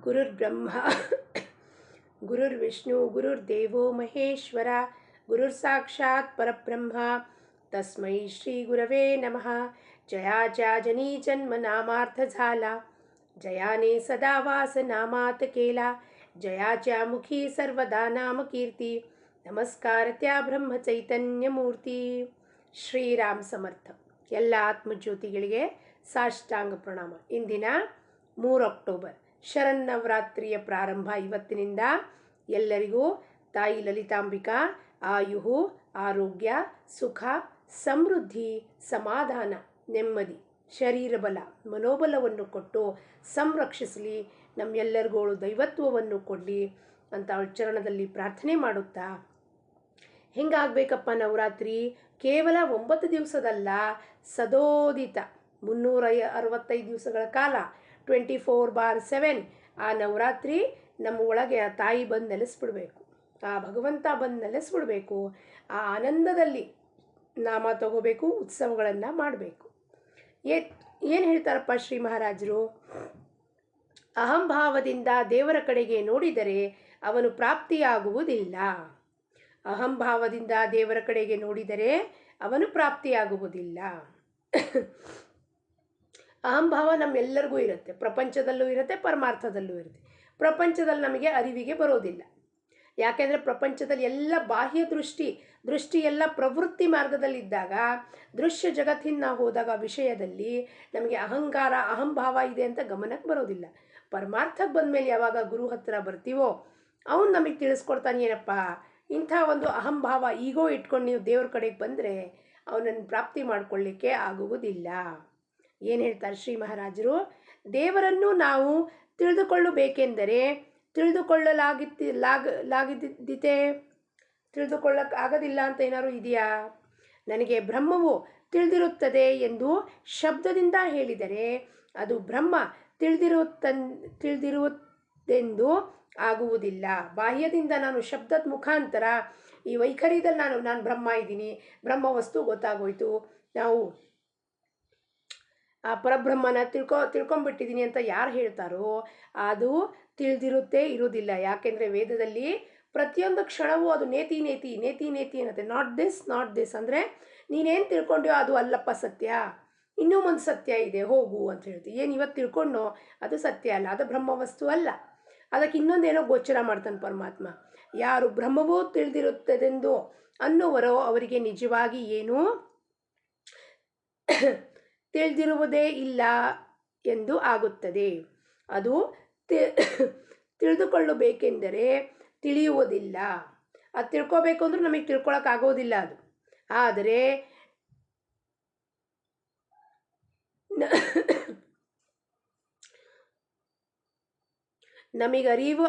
ಗುರುರ್ಬ್ರಹ್ಮ ಗುರುರ್ವಿಷ್ಣು ಗುರುರ್ದೇವೋ ಮಹೇಶ್ವರ ಗುರುರ್ಸಾಕ್ಷಾತ್ ಪರಬ್ರಹ್ಮ तस्मै श्री गुरवे नमः. जयाच्या जनी जन्म नामार्थ झाला, जयाने सदा वास नामात केला, जयाच्या मुखी सर्वदा नाम कीर्ती, नमस्कार त्या ब्रह्म चैतन्य मूर्ती. ಶ್ರೀರಾಮ್ ಸಮರ್ಥ. ಎಲ್ಲ ಆತ್ಮಜ್ಯೋತಿಗಳಿಗೆ ಸಾಷ್ಟಾಂಗ ಪ್ರಣಾಮ. ಇಂದಿನ 3 ಅಕ್ಟೋಬರ್ ಶರನ್ನವರಾತ್ರಿಯ ಪ್ರಾರಂಭ. ಇವತ್ತಿನಿಂದ ಎಲ್ಲರಿಗೂ ತಾಯಿ ಲಲಿತಾಂಬಿಕಾ ಆಯುಹು, ಆರೋಗ್ಯ, ಸುಖ, ಸಮೃದ್ಧಿ, ಸಮಾಧಾನ, ನೆಮ್ಮದಿ, ಶರೀರ ಬಲ, ಮನೋಬಲವನ್ನು ಕೊಟ್ಟು ಸಂರಕ್ಷಿಸಲಿ. ನಮ್ಮೆಲ್ಲರಿಗೂ ದೈವತ್ವವನ್ನು ಕೊಡಲಿ ಅಂತ ಅವಳ ಚರಣದಲ್ಲಿ ಪ್ರಾರ್ಥನೆ ಮಾಡುತ್ತಾ, ಹೆಂಗಾಗಬೇಕಪ್ಪ ನವರಾತ್ರಿ? ಕೇವಲ 9 ದಿವಸದಲ್ಲ, ಸದೋದಿತ 365 ದಿವಸಗಳ ಕಾಲ 24/7 ಆ ನವರಾತ್ರಿ ನಮ್ಮ ಒಳಗೆ ಆ ತಾಯಿ ಬಂದು ನೆಲೆಸ್ಬಿಡ್ಬೇಕು, ಆ ಭಗವಂತ ಬಂದು ನೆಲೆಸ್ಬಿಡ್ಬೇಕು. ಆ ಆನಂದದಲ್ಲಿ ನಾಮ ತಗೋಬೇಕು, ಉತ್ಸವಗಳನ್ನು ಮಾಡಬೇಕು. ಏನು ಹೇಳ್ತಾರಪ್ಪ ಶ್ರೀ ಮಹಾರಾಜರು? ಅಹಂಭಾವದಿಂದ ದೇವರ ಕಡೆಗೆ ನೋಡಿದರೆ ಅವನು ಪ್ರಾಪ್ತಿಯಾಗುವುದಿಲ್ಲ. ಅಹಂಭಾವದಿಂದ ದೇವರ ಕಡೆಗೆ ನೋಡಿದರೆ ಅವನು ಪ್ರಾಪ್ತಿಯಾಗುವುದಿಲ್ಲ. ಅಹಂಭಾವ ನಮ್ಮೆಲ್ಲರಿಗೂ ಇರುತ್ತೆ, ಪ್ರಪಂಚದಲ್ಲೂ ಇರುತ್ತೆ, ಪರಮಾರ್ಥದಲ್ಲೂ ಇರುತ್ತೆ. ಪ್ರಪಂಚದಲ್ಲಿ ನಮಗೆ ಅರಿವಿಗೆ ಬರೋದಿಲ್ಲ. ಯಾಕೆಂದರೆ ಪ್ರಪಂಚದಲ್ಲಿ ಎಲ್ಲ ಬಾಹ್ಯ ದೃಷ್ಟಿ ಎಲ್ಲ ಪ್ರವೃತ್ತಿ ಮಾರ್ಗದಲ್ಲಿದ್ದಾಗ, ದೃಶ್ಯ ಜಗತ್ತಿನ ನಾವು ಹೋದಾಗ ವಿಷಯದಲ್ಲಿ ನಮಗೆ ಅಹಂಕಾರ, ಅಹಂಭಾವ ಇದೆ ಅಂತ ಗಮನಕ್ಕೆ ಬರೋದಿಲ್ಲ. ಪರಮಾರ್ಥಕ್ಕೆ ಬಂದಮೇಲೆ ಯಾವಾಗ ಗುರು ಹತ್ರ ಬರ್ತೀವೋ ಅವನು ನಮಗೆ ತಿಳಿಸ್ಕೊಡ್ತಾನೆ, ಏನಪ್ಪ ಇಂಥ ಒಂದು ಅಹಂಭಾವ ಈಗೋ ಇಟ್ಕೊಂಡು ನೀವು ದೇವ್ರ ಕಡೆಗೆ ಬಂದರೆ ಅವನನ್ನು ಪ್ರಾಪ್ತಿ ಮಾಡಿಕೊಳ್ಳಿಕ್ಕೆ ಆಗುವುದಿಲ್ಲ. ಏನು ಹೇಳ್ತಾರೆ ಶ್ರೀ ಮಹಾರಾಜರು? ದೇವರನ್ನು ನಾವು ತಿಳಿದುಕೊಳ್ಳಬೇಕೆಂದರೆ ತಿಳಿದುಕೊಳ್ಳಕ್ಕಾಗದಿಲ್ಲ ಅಂತ ಏನಾದ್ರು ಇದೆಯಾ? ನನಗೆ ಬ್ರಹ್ಮವು ತಿಳಿದಿರುತ್ತದೆ ಎಂದು ಶಬ್ದದಿಂದ ಹೇಳಿದರೆ ಅದು ಬ್ರಹ್ಮ ತಿಳಿದಿರುವುದೆಂದು ಆಗುವುದಿಲ್ಲ. ಬಾಹ್ಯದಿಂದ ನಾನು ಶಬ್ದದ ಮುಖಾಂತರ ಈ ವೈಖರಿದಲ್ಲಿ ನಾನು ಬ್ರಹ್ಮ ಇದ್ದೀನಿ, ಬ್ರಹ್ಮ ವಸ್ತು ಗೊತ್ತಾಗೋಯ್ತು, ನಾವು ಆ ಪರಬ್ರಹ್ಮನ ತಿಳ್ಕೊಂಬಿಟ್ಟಿದ್ದೀನಿ ಅಂತ ಯಾರು ಹೇಳ್ತಾರೋ ಅದು ತಿಳಿದಿರುತ್ತೆ ಇರೋದಿಲ್ಲ. ಯಾಕೆಂದರೆ ವೇದದಲ್ಲಿ ಪ್ರತಿಯೊಂದು ಕ್ಷಣವೂ ಅದು ನೇತಿ ಅನ್ನತ್ತೆ. ನಾಟ್ ದಿಸ್ ಅಂದರೆ ನೀನೇನು ತಿಳ್ಕೊಂಡ್ಯೋ ಅದು ಅಲ್ಲಪ್ಪ ಸತ್ಯ, ಇನ್ನೂ ಒಂದು ಸತ್ಯ ಇದೆ, ಹೋಗು ಅಂತ ಹೇಳ್ತೀವಿ. ಏನು ಇವತ್ತು ತಿಳ್ಕೊಂಡೋ ಅದು ಸತ್ಯ ಅಲ್ಲ, ಅದು ಬ್ರಹ್ಮವಸ್ತು ಅಲ್ಲ. ಅದಕ್ಕೆ ಇನ್ನೊಂದೇನೋ ಗೋಚರ ಮಾಡ್ತಾನೆ ಪರಮಾತ್ಮ. ಯಾರು ಬ್ರಹ್ಮವೂ ತಿಳಿದಿರುತ್ತದೆಂದು ಅನ್ನುವರೋ ಅವರಿಗೆ ನಿಜವಾಗಿ ಏನೂ ತಿಳಿದಿರುವುದೇ ಇಲ್ಲ ಎಂದು ಆಗುತ್ತದೆ. ಅದು ತಿಳಿದುಕೊಳ್ಳಬೇಕೆಂದರೆ ತಿಳಿಯುವುದಿಲ್ಲ. ಅದು ತಿಳ್ಕೊಬೇಕು ಅಂದ್ರೆ ನಮಗೆ ತಿಳ್ಕೊಳಕ್ಕಾಗೋದಿಲ್ಲ ಅದು. ಆದರೆ ನಮಗೆ ಅರಿವು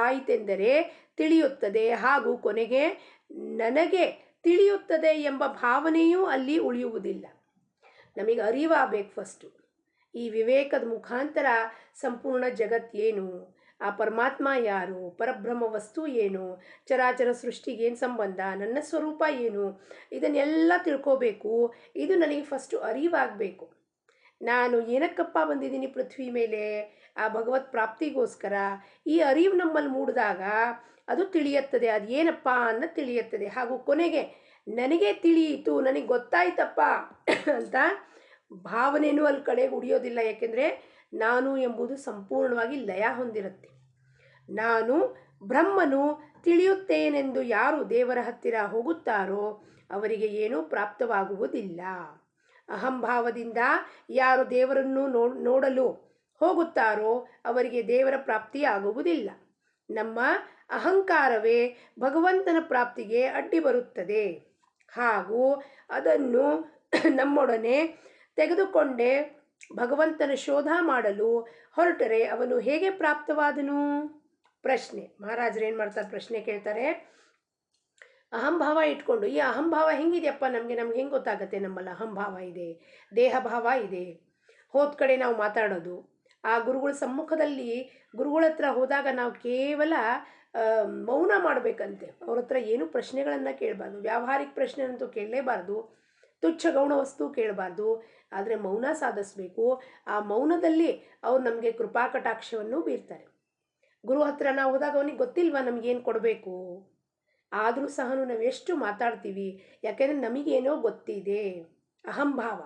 ಆಯಿತೆಂದರೆ ತಿಳಿಯುತ್ತದೆ, ಹಾಗೂ ಕೊನೆಗೆ ನನಗೆ ತಿಳಿಯುತ್ತದೆ ಎಂಬ ಭಾವನೆಯೂ ಅಲ್ಲಿ ಉಳಿಯುವುದಿಲ್ಲ. ನಮಗೆ ಅರಿವಾಗಬೇಕು ಫಸ್ಟು. ಈ ವಿವೇಕದ ಮುಖಾಂತರ ಸಂಪೂರ್ಣ ಜಗತ್ತೇನು, ಆ ಪರಮಾತ್ಮ ಯಾರು, ಪರಬ್ರಹ್ಮ ವಸ್ತು ಏನು, ಚರಾಚರ ಸೃಷ್ಟಿಗೆ ಏನು ಸಂಬಂಧ, ನನ್ನ ಸ್ವರೂಪ ಏನು, ಇದನ್ನೆಲ್ಲ ತಿಳ್ಕೋಬೇಕು. ಇದು ನನಗೆ ಫಸ್ಟು ಅರಿವಾಗಬೇಕು. ನಾನು ಏನಕ್ಕಪ್ಪ ಬಂದಿದ್ದೀನಿ ಪೃಥ್ವಿ ಮೇಲೆ? ಆ ಭಗವತ್ ಪ್ರಾಪ್ತಿಗೋಸ್ಕರ. ಈ ಅರಿವು ನಮ್ಮಲ್ಲಿ ಮೂಡಿದಾಗ ಅದು ತಿಳಿಯುತ್ತದೆ, ಅದು ಏನಪ್ಪ ಅನ್ನೋ ತಿಳಿಯುತ್ತದೆ. ಹಾಗೂ ಕೊನೆಗೆ ನನಗೆ ತಿಳಿಯಿತು, ನನಗೆ ಗೊತ್ತಾಯ್ತಪ್ಪ ಅಂತ ಭಾವನೆಯೂ ಅಲ್ಲಿ ಕಡೆಗೆ ಉಳಿಯೋದಿಲ್ಲ. ಯಾಕೆಂದರೆ ನಾನು ಎಂಬುದು ಸಂಪೂರ್ಣವಾಗಿ ಲಯ ಹೊಂದಿರುತ್ತೆ. ನಾನು ಬ್ರಹ್ಮನು ತಿಳಿಯುತ್ತೇನೆಂದು ಯಾರು ದೇವರ ಹತ್ತಿರ ಹೋಗುತ್ತಾರೋ ಅವರಿಗೆ ಏನೂ ಪ್ರಾಪ್ತವಾಗುವುದಿಲ್ಲ. ಅಹಂಭಾವದಿಂದ ಯಾರು ದೇವರನ್ನು ನೋಡಲು ಹೋಗುತ್ತಾರೋ ಅವರಿಗೆ ದೇವರ ಪ್ರಾಪ್ತಿ ಆಗುವುದಿಲ್ಲ. ನಮ್ಮ ಅಹಂಕಾರವೇ ಭಗವಂತನ ಪ್ರಾಪ್ತಿಗೆ ಅಡ್ಡಿ ಬರುತ್ತದೆ. ಹಾಗೂ ಅದನ್ನು ನಮ್ಮೊಡನೆ ತೆಗೆದುಕೊಂಡೇ ಭಗವಂತನ ಶೋಧ ಮಾಡಲು ಹೊರಟರೆ ಅವನು ಹೇಗೆ ಪ್ರಾಪ್ತವಾದನು? ಪ್ರಶ್ನೆ. ಮಹಾರಾಜರು ಏನು ಮಾಡ್ತಾರೆ? ಪ್ರಶ್ನೆ ಕೇಳ್ತಾರೆ. ಅಹಂಭಾವ ಇಟ್ಕೊಂಡು, ಈ ಅಹಂಭಾವ ಹೆಂಗಿದೆಯಪ್ಪ ನಮಗೆ ಹೆಂಗೆ ಗೊತ್ತಾಗುತ್ತೆ? ನಮ್ಮಲ್ಲಿ ಅಹಂಭಾವ ಇದೆ, ದೇಹಭಾವ ಇದೆ. ಹೋದ ಕಡೆ ನಾವು ಮಾತಾಡೋದು, ಆ ಗುರುಗಳ ಸಮ್ಮುಖದಲ್ಲಿ ಗುರುಗಳ ಹತ್ರ ಹೋದಾಗ ನಾವು ಕೇವಲ ಮೌನ ಮಾಡಬೇಕಂತೆ. ಅವ್ರ ಹತ್ರ ಏನೂ ಪ್ರಶ್ನೆಗಳನ್ನು ಕೇಳಬಾರ್ದು. ವ್ಯಾವಹಾರಿಕ ಪ್ರಶ್ನೆ ಅಂತೂ ಕೇಳಲೇಬಾರ್ದು. ತುಚ್ಛ ಗೌಣ ವಸ್ತು ಕೇಳಬಾರ್ದು, ಆದರೆ ಮೌನ ಸಾಧಿಸಬೇಕು. ಆ ಮೌನದಲ್ಲಿ ಅವ್ರು ನಮಗೆ ಕೃಪಾ ಕಟಾಕ್ಷವನ್ನು ಬೀರ್ತಾರೆ. ಗುರು ಹತ್ರ ನಾವು ಹೋದಾಗ ಅವನಿಗೆ ಗೊತ್ತಿಲ್ವಾ ನಮಗೇನು ಕೊಡಬೇಕು, ಆದರೂ ಸಹ ನಾವು ಎಷ್ಟು ಮಾತಾಡ್ತೀವಿ, ಯಾಕೆಂದರೆ ನಮಗೇನೋ ಗೊತ್ತಿದೆ. ಅಹಂಭಾವ,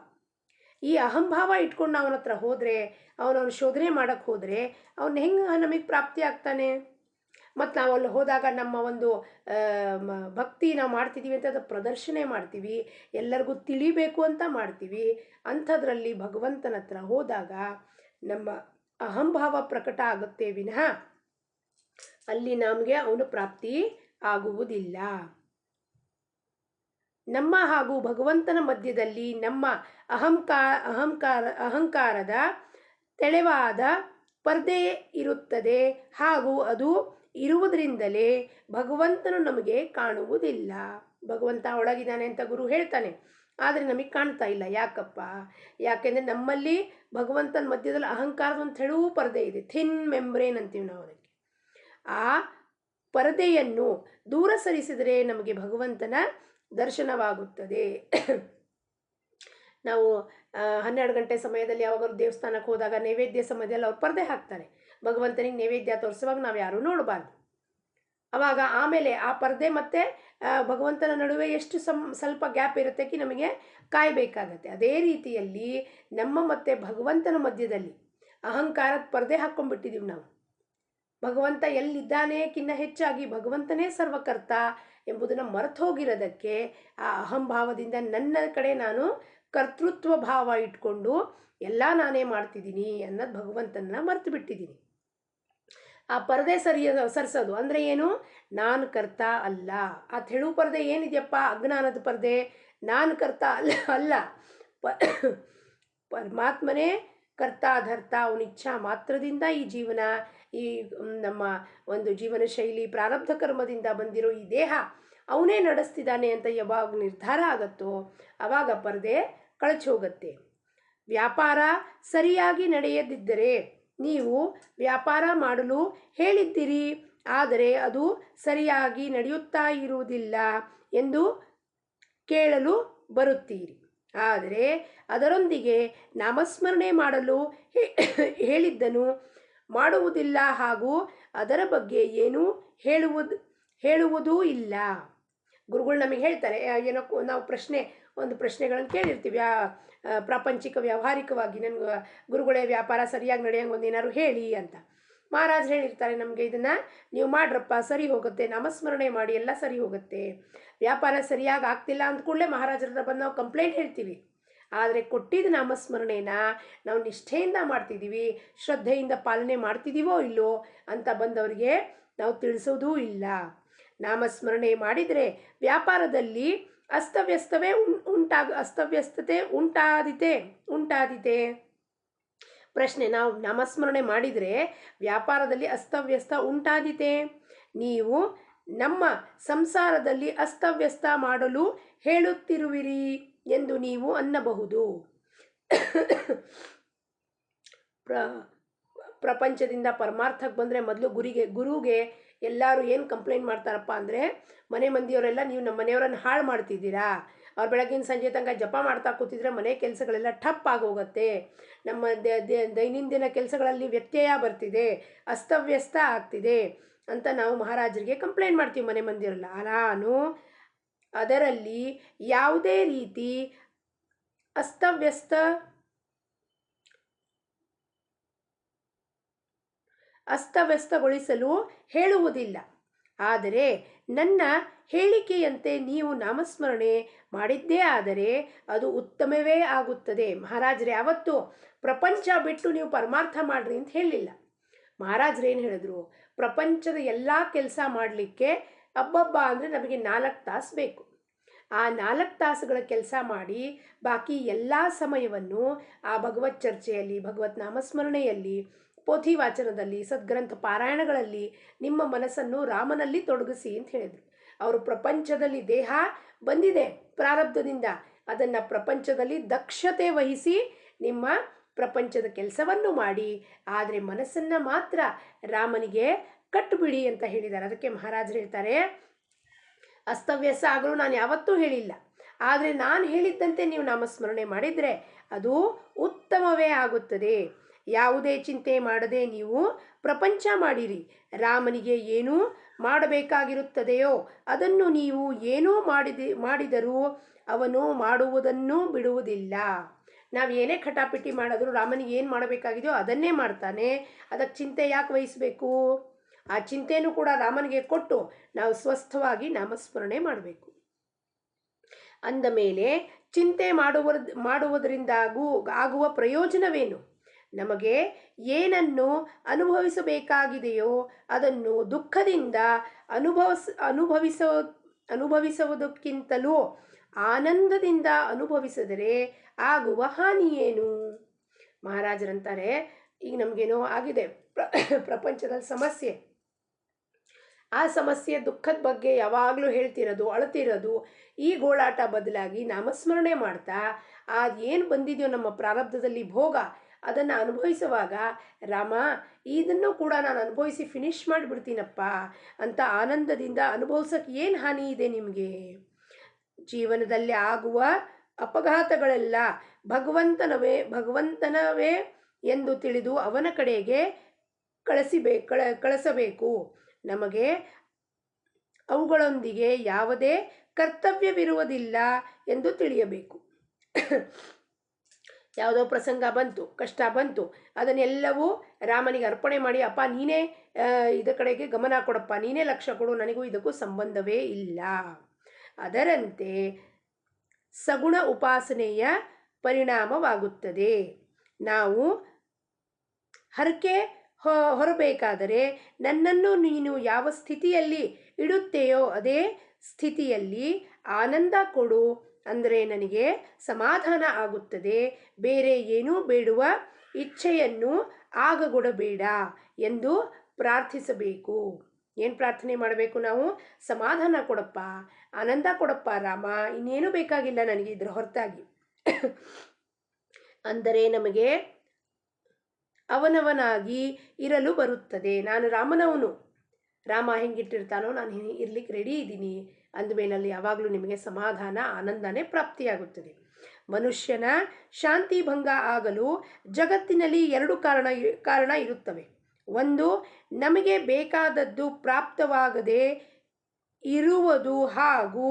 ಈ ಅಹಂಭಾವ ಇಟ್ಕೊಂಡು ಅವನ ಹತ್ರ ಹೋದರೆ, ಅವನವನು ಶೋಧನೆ ಮಾಡೋಕ್ಕೆ ಹೋದರೆ ಅವನು ಹೆಂಗೆ ನಮಗೆ ಪ್ರಾಪ್ತಿ ಆಗ್ತಾನೆ? ಮತ್ತು ನಾವು ಅಲ್ಲಿ ಹೋದಾಗ ನಮ್ಮ ಒಂದು ಭಕ್ತಿ ನಾವು ಮಾಡ್ತಿದ್ದೀವಿ ಅಂತ ಅದು ಪ್ರದರ್ಶನೆ ಮಾಡ್ತೀವಿ, ಎಲ್ಲರಿಗೂ ತಿಳಿಬೇಕು ಅಂತ ಮಾಡ್ತೀವಿ. ಅಂಥದ್ರಲ್ಲಿ ಭಗವಂತನ ಹತ್ರ ಹೋದಾಗ ನಮ್ಮ ಅಹಂಭಾವ ಪ್ರಕಟ ಆಗುತ್ತೆ ವಿನಃ ಅಲ್ಲಿ ನಮಗೆ ಅವನು ಪ್ರಾಪ್ತಿ ಆಗುವುದಿಲ್ಲ. ನಮ್ಮ ಹಾಗೂ ಭಗವಂತನ ಮಧ್ಯದಲ್ಲಿ ನಮ್ಮ ಅಹಂಕಾರದ ತೆಳೆವಾದ ಪರ್ದೆ ಇರುತ್ತದೆ, ಹಾಗೂ ಅದು ಇರುವುದರಿಂದಲೇ ಭಗವಂತನು ನಮಗೆ ಕಾಣುವುದಿಲ್ಲ. ಭಗವಂತ ಒಳಗಿದ್ದಾನೆ ಅಂತ ಗುರು ಹೇಳ್ತಾನೆ, ಆದರೆ ನಮಗೆ ಕಾಣ್ತಾ ಇಲ್ಲ. ಯಾಕಪ್ಪ? ಯಾಕೆಂದರೆ ನಮ್ಮಲ್ಲಿ ಭಗವಂತನ ಮಧ್ಯದಲ್ಲಿ ಅಹಂಕಾರದ ಒಂದು ತೆಳುವು ಪರದೆ ಇದೆ, ಥಿನ್ ಮೆಂಬ್ರೇನ್ ಅಂತೀವಿ ನಾವು ಅದಕ್ಕೆ. ಆ ಪರದೆಯನ್ನು ದೂರ ಸರಿಸಿದರೆ ನಮಗೆ ಭಗವಂತನ ದರ್ಶನವಾಗುತ್ತದೆ. ನಾವು 12 ಗಂಟೆ ಸಮಯದಲ್ಲಿ ಯಾವಾಗಲೂ ದೇವಸ್ಥಾನಕ್ಕೆ ಹೋದಾಗ ನೈವೇದ್ಯ ಸಮಯದಲ್ಲಿ ಅವ್ರು ಪರದೆ ಹಾಕ್ತಾರೆ, ಭಗವಂತನಿಗೆ ನೈವೇದ್ಯ ತೋರಿಸುವಾಗ ನಾವು ಯಾರೂ ನೋಡಬಾರ್ದು. ಆವಾಗ ಆಮೇಲೆ ಆ ಪರದೆ ಮತ್ತು ಭಗವಂತನ ನಡುವೆ ಎಷ್ಟು ಸ್ವಲ್ಪ ಗ್ಯಾಪ್ ಇರುತ್ತೆ ನಮಗೆ ಕಾಯಬೇಕಾಗತ್ತೆ. ಅದೇ ರೀತಿಯಲ್ಲಿ ನಮ್ಮ ಮತ್ತು ಭಗವಂತನ ಮಧ್ಯದಲ್ಲಿ ಅಹಂಕಾರದ ಪರದೆ ಹಾಕ್ಕೊಂಡ್ಬಿಟ್ಟಿದ್ದೀವಿ ನಾವು. ಭಗವಂತ ಎಲ್ಲಿದ್ದಾನೆಕ್ಕಿಂತ ಹೆಚ್ಚಾಗಿ ಭಗವಂತನೇ ಸರ್ವಕರ್ತ ಎಂಬುದನ್ನು ಮರೆತು ಹೋಗಿರೋದಕ್ಕೆ ಆ ಅಹಂಭಾವದಿಂದ ನನ್ನ ಕಡೆ ನಾನು ಕರ್ತೃತ್ವ ಭಾವ ಇಟ್ಕೊಂಡು ಎಲ್ಲ ನಾನೇ ಮಾಡ್ತಿದ್ದೀನಿ ಅನ್ನೋದು ಭಗವಂತನ ಮರೆತು ಬಿಟ್ಟಿದ್ದೀನಿ. ಆ ಪರದೆ ಸರಿಸೋದು ಅಂದರೆ ಏನು? ನಾನು ಕರ್ತ ಅಲ್ಲ. ಆ ತೆಳು ಪರದೆ ಏನಿದೆಯಪ್ಪ, ಅಜ್ಞಾನದ ಪರದೆ, ನಾನು ಕರ್ತ ಅಲ್ಲ ಪರಮಾತ್ಮನೇ ಕರ್ತಾಧರ್ತ. ಅವನ ಇಚ್ಛಾ ಮಾತ್ರದಿಂದ ಈ ಜೀವನ, ಈ ನಮ್ಮ ಒಂದು ಜೀವನ ಶೈಲಿ ಪ್ರಾರಬ್ಧ ಕರ್ಮದಿಂದ ಬಂದಿರೋ ಈ ದೇಹ ಅವನೇ ನಡೆಸ್ತಿದ್ದಾನೆ ಅಂತ ಯಾವಾಗ ನಿರ್ಧಾರ ಆಗುತ್ತೋ ಆವಾಗ ಪರದೆ ಕಳಚಿ ಹೋಗುತ್ತೆ. ವ್ಯಾಪಾರ ಸರಿಯಾಗಿ ನಡೆಯದಿದ್ದರೆ ನೀವು ವ್ಯಾಪಾರ ಮಾಡಲು ಹೇಳಿದ್ದೀರಿ, ಆದರೆ ಅದು ಸರಿಯಾಗಿ ನಡೆಯುತ್ತಾ ಇರುವುದಿಲ್ಲ ಎಂದು ಕೇಳಲು ಬರುತ್ತೀರಿ. ಆದರೆ ಅದರೊಂದಿಗೆ ನಾಮಸ್ಮರಣೆ ಮಾಡಲು ಹೇಳಿದ್ದನು ಮಾಡುವುದಿಲ್ಲ, ಹಾಗೂ ಅದರ ಬಗ್ಗೆ ಏನೂ ಹೇಳುವುದೂ ಇಲ್ಲ. ಗುರುಗಳು ನಮಗೆ ಹೇಳ್ತಾರೆ, ಏನೋ ನಾವು ಒಂದು ಪ್ರಶ್ನೆಗಳನ್ನು ಕೇಳಿರ್ತೀವಿ ಪ್ರಾಪಂಚಿಕ ವ್ಯಾವಹಾರಿಕವಾಗಿ, ನನಗೆ ಗುರುಗಳೇ ವ್ಯಾಪಾರ ಸರಿಯಾಗಿ ನಡೆಯಂಗೆ ಒಂದೇನಾದ್ರು ಹೇಳಿ ಅಂತ. ಮಹಾರಾಜರು ಹೇಳಿರ್ತಾರೆ ನಮಗೆ, ಇದನ್ನು ನೀವು ಮಾಡ್ರಪ್ಪ ಸರಿ ಹೋಗುತ್ತೆ, ನಾಮಸ್ಮರಣೆ ಮಾಡಿ ಎಲ್ಲ ಸರಿ ಹೋಗುತ್ತೆ. ವ್ಯಾಪಾರ ಸರಿಯಾಗಿ ಆಗ್ತಿಲ್ಲ ಅಂದ ಕೂಡಲೇ ಮಹಾರಾಜರ ಹತ್ರ ಬಂದು ನಾವು ಕಂಪ್ಲೇಂಟ್ ಹೇಳ್ತೀವಿ. ಆದರೆ ಕೊಟ್ಟಿದ್ದ ನಾಮಸ್ಮರಣೆನ ನಾವು ನಿಷ್ಠೆಯಿಂದ ಮಾಡ್ತಿದ್ದೀವಿ, ಶ್ರದ್ಧೆಯಿಂದ ಪಾಲನೆ ಮಾಡ್ತಿದ್ದೀವೋ ಇಲ್ಲೋ ಅಂತ ಬಂದವರಿಗೆ ನಾವು ತಿಳಿಸೋದೂ ಇಲ್ಲ. ನಾಮಸ್ಮರಣೆ ಮಾಡಿದರೆ ವ್ಯಾಪಾರದಲ್ಲಿ ಅಸ್ತವ್ಯಸ್ತತೆ ಉಂಟಾದೀತೆ. ಪ್ರಶ್ನೆ, ನಾವು ನಾಮಸ್ಮರಣೆ ಮಾಡಿದರೆ ವ್ಯಾಪಾರದಲ್ಲಿ ಅಸ್ತವ್ಯಸ್ತ ಉಂಟಾದೀತೆ? ನೀವು ನಮ್ಮ ಸಂಸಾರದಲ್ಲಿ ಅಸ್ತವ್ಯಸ್ತ ಮಾಡಲು ಹೇಳುತ್ತಿರುವಿರಿ ಎಂದು ನೀವು ಅನ್ನಬಹುದು. ಪ್ರಪಂಚದಿಂದ ಪರಮಾರ್ಥಕ್ಕೆ ಬಂದರೆ ಮೊದಲು ಗುರುಗೆ ಎಲ್ಲರೂ ಏನು ಕಂಪ್ಲೇಂಟ್ ಮಾಡ್ತಾರಪ್ಪ ಅಂದರೆ, ಮನೆ ಮಂದಿಯವರೆಲ್ಲ ನೀವು ನಮ್ಮ ಮನೆಯವರನ್ನು ಹಾಳು ಮಾಡ್ತಿದ್ದೀರಾ, ಅವ್ರು ಬೆಳಗಿನ ಸಂಜೆ ತನಕ ಜಪ ಮಾಡ್ತಾ ಕೂತಿದ್ರೆ ಮನೆ ಕೆಲಸಗಳೆಲ್ಲ ಟಪ್ ಆಗೋಗುತ್ತೆ, ನಮ್ಮ ದೈನಂದಿನ ಕೆಲಸಗಳಲ್ಲಿ ವ್ಯತ್ಯಯ ಬರ್ತಿದೆ, ಅಸ್ತವ್ಯಸ್ತ ಆಗ್ತಿದೆ ಅಂತ ನಾವು ಮಹಾರಾಜರಿಗೆ ಕಂಪ್ಲೇಂಟ್ ಮಾಡ್ತೀವಿ ಮನೆ ಮಂದಿಯವರೆಲ್ಲ. ನಾನು ಅದರಲ್ಲಿ ಯಾವುದೇ ರೀತಿ ಅಸ್ತವ್ಯಸ್ತಗೊಳಿಸಲು ಹೇಳುವುದಿಲ್ಲ. ಆದರೆ ನನ್ನ ಹೇಳಿಕೆಯಂತೆ ನೀವು ನಾಮಸ್ಮರಣೆ ಮಾಡಿದ್ದೇ ಆದರೆ ಅದು ಉತ್ತಮವೇ ಆಗುತ್ತದೆ. ಮಹಾರಾಜರೇ ಯಾವತ್ತು ಪ್ರಪಂಚ ಬಿಟ್ಟು ನೀವು ಪರಮಾರ್ಥ ಮಾಡ್ರಿ ಅಂತ ಹೇಳಲಿಲ್ಲ. ಮಹಾರಾಜರೇನು ಹೇಳಿದ್ರು, ಪ್ರಪಂಚದ ಎಲ್ಲ ಕೆಲಸ ಮಾಡಲಿಕ್ಕೆ ಅಬ್ಬಬ್ಬ ಅಂದರೆ ನಮಗೆ 4 ತಾಸು ಬೇಕು. ಆ 4 ತಾಸುಗಳ ಕೆಲಸ ಮಾಡಿ ಬಾಕಿ ಎಲ್ಲ ಸಮಯವನ್ನು ಆ ಭಗವತ್ ಚರ್ಚೆಯಲ್ಲಿ, ಭಗವತ್ ನಾಮಸ್ಮರಣೆಯಲ್ಲಿ, ಪೋಥಿ ವಾಚನದಲ್ಲಿ, ಸದ್ಗ್ರಂಥ ಪಾರಾಯಣಗಳಲ್ಲಿ ನಿಮ್ಮ ಮನಸ್ಸನ್ನು ರಾಮನಲ್ಲಿ ತೊಡಗಿಸಿ ಅಂತ ಹೇಳಿದರು. ಅವರು ಪ್ರಪಂಚದಲ್ಲಿ ದೇಹ ಬಂದಿದೆ ಪ್ರಾರಬ್ಧದಿಂದ, ಅದನ್ನು ಪ್ರಪಂಚದಲ್ಲಿ ದಕ್ಷತೆ ವಹಿಸಿ ನಿಮ್ಮ ಪ್ರಪಂಚದ ಕೆಲಸವನ್ನು ಮಾಡಿ, ಆದರೆ ಮನಸ್ಸನ್ನು ಮಾತ್ರ ರಾಮನಿಗೆ ಕಟ್ಟುಬಿಡಿ ಅಂತ ಹೇಳಿದ್ದಾರೆ. ಅದಕ್ಕೆ ಮಹಾರಾಜರು ಹೇಳ್ತಾರೆ, ಅಸ್ತವ್ಯಸ್ತ ಆಗಲು ನಾನು ಯಾವತ್ತೂ ಹೇಳಿಲ್ಲ, ಆದರೆ ನಾನು ಹೇಳಿದ್ದಂತೆ ನೀವು ನಾಮಸ್ಮರಣೆ ಮಾಡಿದರೆ ಅದು ಉತ್ತಮವೇ ಆಗುತ್ತದೆ. ಯಾವುದೇ ಚಿಂತೆ ಮಾಡದೆ ನೀವು ಪ್ರಪಂಚ ಮಾಡಿರಿ. ರಾಮನಿಗೆ ಏನು ಮಾಡಬೇಕಾಗಿರುತ್ತದೆಯೋ ಅದನ್ನು ನೀವು ಏನೂ ಮಾಡಿದರೂ ಅವನು ಮಾಡುವುದನ್ನು ಬಿಡುವುದಿಲ್ಲ. ನಾವು ಏನೇ ಖಟಾಪಿಟಿ ಮಾಡಿದ್ರು ರಾಮನಿಗೆ ಏನು ಮಾಡಬೇಕಾಗಿದೆಯೋ ಅದನ್ನೇ ಮಾಡ್ತಾನೆ. ಅದಕ್ಕೆ ಚಿಂತೆ ಯಾಕೆ ವಹಿಸಬೇಕು? ಆ ಚಿಂತೆನೂ ಕೂಡ ರಾಮನಿಗೆ ಕೊಟ್ಟು ನಾವು ಸ್ವಸ್ಥವಾಗಿ ನಾಮಸ್ಮರಣೆ ಮಾಡಬೇಕು. ಅಂದ ಮೇಲೆ ಚಿಂತೆ ಮಾಡುವುದರಿಂದ ಆಗುವ ಪ್ರಯೋಜನವೇನು? ನಮಗೆ ಏನನ್ನು ಅನುಭವಿಸಬೇಕಾಗಿದೆಯೋ ಅದನ್ನು ದುಃಖದಿಂದ ಅನುಭವಿಸುವುದಕ್ಕಿಂತಲೂ ಆನಂದದಿಂದ ಅನುಭವಿಸಿದರೆ ಆಗುವ ಹಾನಿಯೇನು? ಮಹಾರಾಜರಂತಾರೆ, ಈಗ ನಮಗೇನೋ ಆಗಿದೆ, ಪ್ರಪಂಚದಲ್ಲಿ ಸಮಸ್ಯೆ, ಆ ಸಮಸ್ಯೆ ದುಃಖದ ಬಗ್ಗೆ ಯಾವಾಗಲೂ ಹೇಳ್ತಿರೋದು, ಅಳ್ತಿರೋದು, ಈ ಗೋಳಾಟ ಬದಲಾಗಿ ನಾಮಸ್ಮರಣೆ ಮಾಡ್ತಾ ಏನು ಬಂದಿದೆಯೋ ನಮ್ಮ ಪ್ರಾರಬ್ಧದಲ್ಲಿ ಭೋಗ ಅದನ್ನು ಅನುಭವಿಸುವಾಗ ರಾಮ ಇದನ್ನು ಕೂಡ ನಾನು ಅನುಭವಿಸಿ ಫಿನಿಶ್ ಮಾಡಿಬಿಡ್ತೀನಪ್ಪ ಅಂತ ಆನಂದದಿಂದ ಅನುಭವಿಸೋಕ್ಕೆ ಏನು ಹಾನಿ ಇದೆ ನಿಮಗೆ? ಜೀವನದಲ್ಲಿ ಆಗುವ ಅಪಘಾತಗಳೆಲ್ಲ ಭಗವಂತನವೇ ಎಂದು ತಿಳಿದು ಅವನ ಕಡೆಗೆ ಕಳಿಸಬೇಕು. ನಮಗೆ ಅವುಗಳೊಂದಿಗೆ ಯಾವುದೇ ಕರ್ತವ್ಯವಿರುವುದಿಲ್ಲ ಎಂದು ತಿಳಿಯಬೇಕು. ಯಾವುದೋ ಪ್ರಸಂಗ ಬಂತು, ಕಷ್ಟ ಬಂತು, ಅದನ್ನೆಲ್ಲವೂ ರಾಮನಿಗೆ ಅರ್ಪಣೆ ಮಾಡಿ, ಅಪ್ಪ ನೀನೇ ಇದರ ಕಡೆಗೆ ಗಮನ ಕೊಡಪ್ಪ, ನೀನೇ ಲಕ್ಷ್ಯ ಕೊಡು, ನನಗೂ ಇದಕ್ಕೂ ಸಂಬಂಧವೇ ಇಲ್ಲ. ಅದರಂತೆ ಸಗುಣ ಉಪಾಸನೆಯ ಪರಿಣಾಮವಾಗುತ್ತದೆ. ನಾವು ಹರಕೆ ಹೊರಬೇಕಾದರೆ ನನ್ನನ್ನು ನೀನು ಯಾವ ಸ್ಥಿತಿಯಲ್ಲಿ ಇಡುತ್ತೆಯೋ ಅದೇ ಸ್ಥಿತಿಯಲ್ಲಿ ಆನಂದ ಕೊಡು, ಅಂದರೆ ನನಗೆ ಸಮಾಧಾನ ಆಗುತ್ತದೆ. ಬೇರೆ ಏನೂ ಬೇಡುವ ಇಚ್ಛೆಯನ್ನು ಆಗಗೊಡಬೇಡ ಎಂದು ಪ್ರಾರ್ಥಿಸಬೇಕು. ಏನು ಪ್ರಾರ್ಥನೆ ಮಾಡಬೇಕು ನಾವು? ಸಮಾಧಾನ ಕೊಡಪ್ಪ, ಆನಂದ ಕೊಡಪ್ಪ ರಾಮ, ಇನ್ನೇನು ಬೇಕಾಗಿಲ್ಲ ನನಗೆ ಇದರ ಹೊರತಾಗಿ. ಅಂದರೆ ನಮಗೆ ಅವನವನಾಗಿ ಇರಲು ಬರುತ್ತದೆ. ನಾನು ರಾಮನವನು, ರಾಮ ಹೆಂಗಿಟ್ಟಿರ್ತಾನೋ ನಾನು ಇರ್ಲಿಕ್ಕೆ ರೆಡಿ ಇದ್ದೀನಿ ಅಂದಮೇಲೆ ಯಾವಾಗಲೂ ನಿಮಗೆ ಸಮಾಧಾನ ಆನಂದನೇ ಪ್ರಾಪ್ತಿಯಾಗುತ್ತದೆ. ಮನುಷ್ಯನ ಶಾಂತಿ ಭಂಗ ಆಗಲು ಜಗತ್ತಿನಲ್ಲಿ 2 ಕಾರಣ ಇರುತ್ತವೆ. ಒಂದು, ನಮಗೆ ಬೇಕಾದದ್ದು ಪ್ರಾಪ್ತವಾಗದೆ ಇರುವುದು, ಹಾಗೂ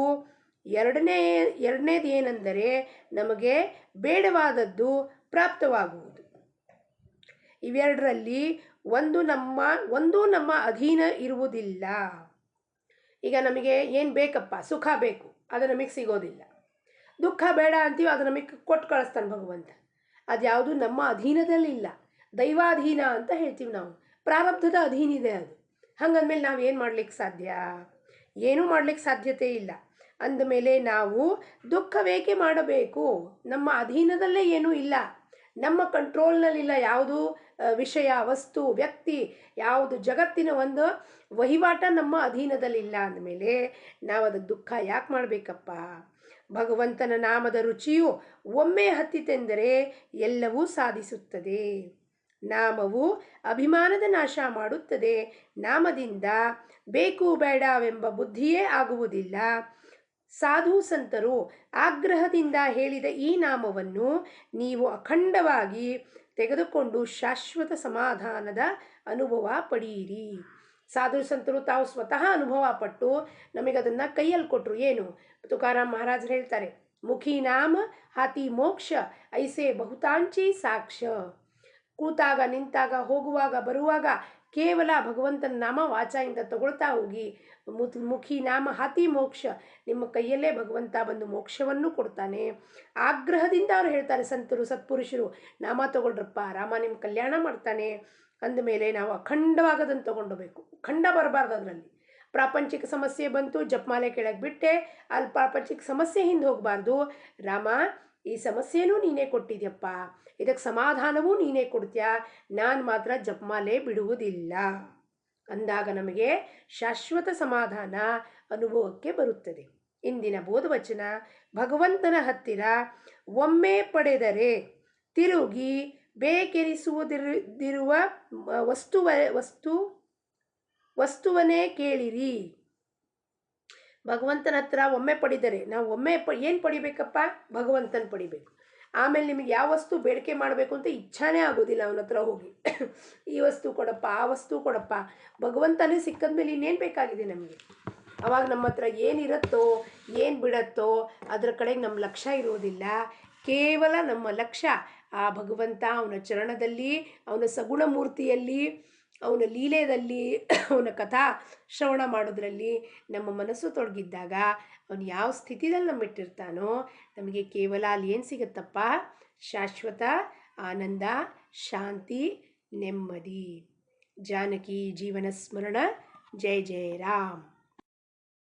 ಎರಡನೇದು ಏನೆಂದರೆ ನಮಗೆ ಬೇಡವಾದದ್ದು ಪ್ರಾಪ್ತವಾಗುವುದು. ಇವೆರಡರಲ್ಲಿ ಒಂದು ನಮ್ಮ ಅಧೀನ ಇರುವುದಿಲ್ಲ. ಈಗ ನಮಗೆ ಏನು ಬೇಕಪ್ಪ, ಸುಖ ಬೇಕು, ಅದು ನಮಗೆ ಸಿಗೋದಿಲ್ಲ. ದುಃಖ ಬೇಡ ಅಂತೀವಿ, ಅದು ನಮಗೆ ಕೊಟ್ಟು ಕಳಿಸ್ತಾನೆ ಭಗವಂತ. ಅದ್ಯಾವುದು ನಮ್ಮ ಅಧೀನದಲ್ಲಿಲ್ಲ, ದೈವಾಧೀನ ಅಂತ ಹೇಳ್ತೀವಿ ನಾವು, ಪ್ರಾರಬ್ಧದ ಅಧೀನ ಇದೆ ಅದು. ಹಂಗಂದ್ಮೇಲೆ ನಾವು ಏನು ಮಾಡ್ಲಿಕ್ಕೆ ಸಾಧ್ಯ? ಏನೂ ಮಾಡ್ಲಿಕ್ಕೆ ಸಾಧ್ಯತೆ ಇಲ್ಲ. ಅಂದಮೇಲೆ ನಾವು ದುಃಖವೇಕೆ ಮಾಡಬೇಕು? ನಮ್ಮ ಅಧೀನದಲ್ಲೇ ಏನೂ ಇಲ್ಲ, ನಮ್ಮ ಕಂಟ್ರೋಲ್ನಲ್ಲಿಲ್ಲ. ಯಾವುದು ವಿಷಯ, ವಸ್ತು, ವ್ಯಕ್ತಿ, ಯಾವುದು ಜಗತ್ತಿನ ಒಂದು ವಹಿವಾಟ ನಮ್ಮ ಅಧೀನದಲ್ಲಿಲ್ಲ ಅಂದಮೇಲೆ ನಾವು ಅದಕ್ಕೆ ದುಃಖ ಯಾಕೆ ಮಾಡಬೇಕಪ್ಪ? ಭಗವಂತನ ನಾಮದ ರುಚಿಯು ಒಮ್ಮೆ ಹತ್ತಿತೆಂದರೆ ಎಲ್ಲವೂ ಸಾಧಿಸುತ್ತದೆ. ನಾಮವು ಅಭಿಮಾನದ ನಾಶ ಮಾಡುತ್ತದೆ. ನಾಮದಿಂದ ಬೇಕು ಬೇಡವೆಂಬ ಬುದ್ಧಿಯೇ ಆಗುವುದಿಲ್ಲ. ಸಾಧು ಸಂತರು ಆಗ್ರಹದಿಂದ ಹೇಳಿದ ಈ ನಾಮವನ್ನು ನೀವು ಅಖಂಡವಾಗಿ ತೆಗೆದುಕೊಂಡು ಶಾಶ್ವತ ಸಮಾಧಾನದ ಅನುಭವ ಪಡೆಯಿರಿ. ಸಾಧು ಸಂತರು ತಾವು ಸ್ವತಃ ಅನುಭವ ಪಟ್ಟು ನಮಗದನ್ನು ಕೈಯಲ್ಲಿ ಕೊಟ್ಟರು. ಏನು? ತುಕಾರಾಮ್ ಮಹಾರಾಜರು ಹೇಳ್ತಾರೆ, ಮುಖಿ ನಾಮ ಹಾತಿ ಮೋಕ್ಷ ಐಸೆ ಬಹುತಾಂಚಿ ಸಾಕ್ಷ. ಕೂತಾಗ, ನಿಂತಾಗ, ಹೋಗುವಾಗ, ಬರುವಾಗ ಕೇವಲ ಭಗವಂತನ ನಾಮ ವಾಚಾಯಿಂದ ತಗೊಳ್ತಾ ಹೋಗಿ. ಮುಖಿ ನಾಮ ಹಾತಿ ಮೋಕ್ಷ, ನಿಮ್ಮ ಕೈಯಲ್ಲೇ ಭಗವಂತ ಬಂದು ಮೋಕ್ಷವನ್ನು ಕೊಡ್ತಾನೆ. ಆಗ್ರಹದಿಂದ ಅವ್ರು ಹೇಳ್ತಾರೆ, ಸಂತರು ಸತ್ಪುರುಷರು, ನಾಮ ತಗೊಳ್ರಪ್ಪ, ರಾಮ ನಿಮ್ಮ ಕಲ್ಯಾಣ ಮಾಡ್ತಾನೆ ಅಂದಮೇಲೆ ನಾವು ಅಖಂಡವಾಗದನ್ನು ತಗೊಂಡೋಗ್ಬೇಕು. ಖಂಡ ಬರಬಾರ್ದು ಅದರಲ್ಲಿ. ಪ್ರಾಪಂಚಿಕ ಸಮಸ್ಯೆ ಬಂತು, ಜಪಮಾಲೆ ಕೆಳಗೆ ಬಿಟ್ಟೆ, ಅಲ್ಲಿ ಪ್ರಾಪಂಚಿಕ ಸಮಸ್ಯೆ ಹಿಂದೆ ಹೋಗಬಾರ್ದು. ರಾಮ ಈ ಸಮಸ್ಯೆನೂ ನೀನೇ ಕೊಟ್ಟಿದ್ಯಪ್ಪ, ಇದಕ್ಕೆ ಸಮಾಧಾನವೂ ನೀನೇ ಕೊಡ್ತೀಯಾ, ನಾನು ಮಾತ್ರ ಜಪಮಾಲೆ ಬಿಡುವುದಿಲ್ಲ ಅಂದಾಗ ನಮಗೆ ಶಾಶ್ವತ ಸಮಾಧಾನ ಅನುಭವಕ್ಕೆ ಬರುತ್ತದೆ. ಇಂದಿನ ಬೋಧವಚನ, ಭಗವಂತನ ಹತ್ತಿರ ಒಮ್ಮೆ ಪಡೆದರೆ ತಿರುಗಿ ಬೇಕೆನಿಸುವುದಿರುವ ವಸ್ತುವನ್ನೇ ಕೇಳಿರಿ. ಭಗವಂತನ ಹತ್ರ ಒಮ್ಮೆ ಪಡಿದರೆ ನಾವು ಒಮ್ಮೆ ಏನು ಪಡಿಬೇಕಪ್ಪ? ಭಗವಂತನ ಪಡಿಬೇಕು. ಆಮೇಲೆ ನಿಮಗೆ ಯಾವ ವಸ್ತು ಬೇಡಿಕೆ ಮಾಡಬೇಕು ಅಂತ ಇಚ್ಛಾನೇ ಆಗೋದಿಲ್ಲ ಅವನ ಹತ್ರ ಹೋಗಿ. ಈ ವಸ್ತು ಕೊಡಪ್ಪ, ಆ ವಸ್ತು ಕೊಡಪ್ಪ. ಭಗವಂತನೇ ಸಿಕ್ಕದ ಮೇಲೆ ಇನ್ನೇನು ಬೇಕಾಗಿದೆ ನಮಗೆ? ಅವಾಗ ನಮ್ಮ ಹತ್ರ ಏನಿರುತ್ತೋ ಏನು ಬಿಡತ್ತೋ ಅದರ ಕಡೆಗೆ ನಮ್ಮ ಲಕ್ಷ್ಯ ಇರೋದಿಲ್ಲ. ಕೇವಲ ನಮ್ಮ ಲಕ್ಷ್ಯ ಆ ಭಗವಂತ, ಅವನ ಚರಣದಲ್ಲಿ, ಅವನ ಸಗುಣ ಮೂರ್ತಿಯಲ್ಲಿ, ಅವನ ಲೀಲೆಯಲ್ಲಿ, ಅವನ ಕಥಾ ಶ್ರವಣ ಮಾಡೋದ್ರಲ್ಲಿ ನಮ್ಮ ಮನಸ್ಸು ತೊಡಗಿದ್ದಾಗ ಅವನು ಯಾವ ಸ್ಥಿತಿದಲ್ಲಿ ನಮ್ಮಿಟ್ಟಿರ್ತಾನೋ ನಮಗೆ ಕೇವಲ ಅಲ್ಲಿ ಏನು ಸಿಗುತ್ತಪ್ಪ? ಶಾಶ್ವತ ಆನಂದ, ಶಾಂತಿ, ನೆಮ್ಮದಿ. ಜಾನಕಿ ಜೀವನ ಸ್ಮರಣ. ಜೈ ಜಯ ರಾಮ್.